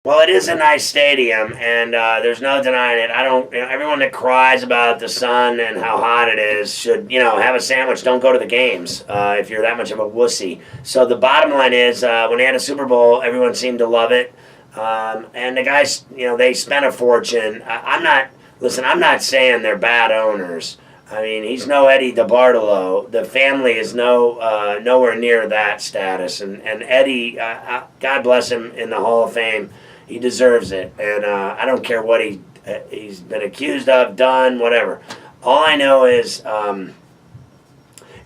Well, it is a nice stadium, and there's no denying it. I don't. Everyone that cries about the sun and how hot it is should, have a sandwich. Don't go to the games if you're that much of a wussy. So the bottom line is, when they had a Super Bowl, everyone seemed to love it, and the guys, they spent a fortune. I'm not. Listen, I'm not saying they're bad owners. I mean, he's no Eddie DeBartolo. The family is nowhere near that status, and Eddie, God bless him, in the Hall of Fame. He deserves it, and I don't care what he's been accused of, done, whatever. All I know is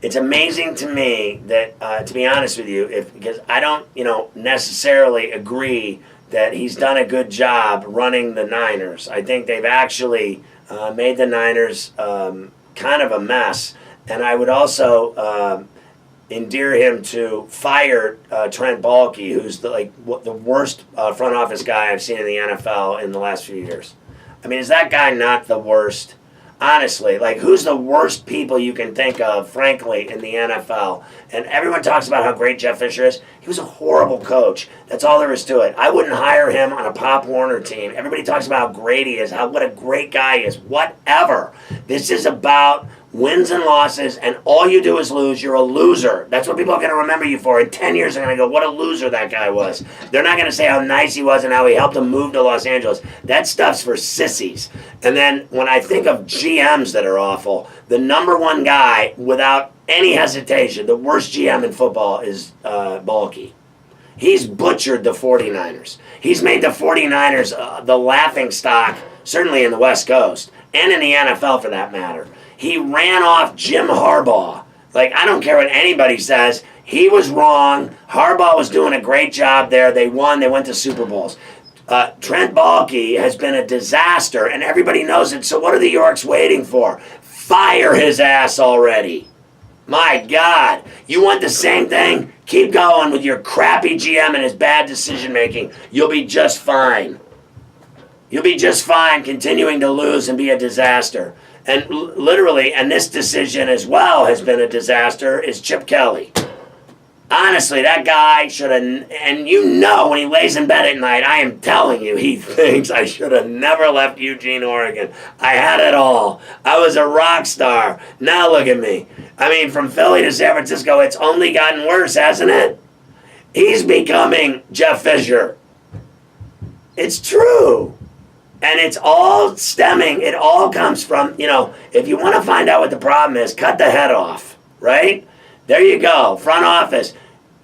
it's amazing to me that, to be honest with you, because I don't, necessarily agree that he's done a good job running the Niners. I think they've actually made the Niners kind of a mess, and I would also endear him to fire Trent Baalke, who's the worst front office guy I've seen in the NFL in the last few years. I mean, is that guy not the worst? Honestly, who's the worst people you can think of, frankly, in the NFL? And everyone talks about how great Jeff Fisher is. He was a horrible coach. That's all there is to it. I wouldn't hire him on a Pop Warner team. Everybody talks about how great he is, what a great guy he is. Whatever. This is about wins and losses, and all you do is lose. You're a loser. That's what people are going to remember you for. In 10 years, they're going to go, what a loser that guy was. They're not going to say how nice he was and how he helped them move to Los Angeles. That stuff's for sissies. And then when I think of GMs that are awful, the number one guy, without any hesitation, the worst GM in football is Baalke. He's butchered the 49ers. He's made the 49ers the laughing stock, certainly in the West Coast, and in the NFL for that matter. He ran off Jim Harbaugh. I don't care what anybody says. He was wrong. Harbaugh was doing a great job there. They won. They went to Super Bowls. Trent Baalke has been a disaster, and everybody knows it. So what are the Yorks waiting for? Fire his ass already. My God. You want the same thing? Keep going with your crappy GM and his bad decision-making. You'll be just fine. You'll be just fine continuing to lose and be a disaster. And literally, and this decision as well has been a disaster, is Chip Kelly. Honestly, that guy should have, and when he lays in bed at night, I am telling you, he thinks I should have never left Eugene, Oregon. I had it all. I was a rock star. Now look at me. I mean, from Philly to San Francisco, it's only gotten worse, hasn't it? He's becoming Jeff Fisher. It's true. And it's all stemming, it all comes from, if you want to find out what the problem is, cut the head off, right? There you go, front office.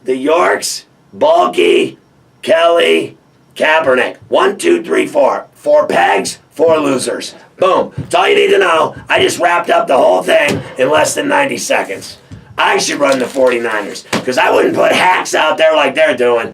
The Yorks, Baalke, Kelly, Kaepernick. 1, 2, 3, 4. 4 pegs, 4 losers. Boom. That's all you need to know. I just wrapped up the whole thing in less than 90 seconds. I should run the 49ers, because I wouldn't put hacks out there like they're doing.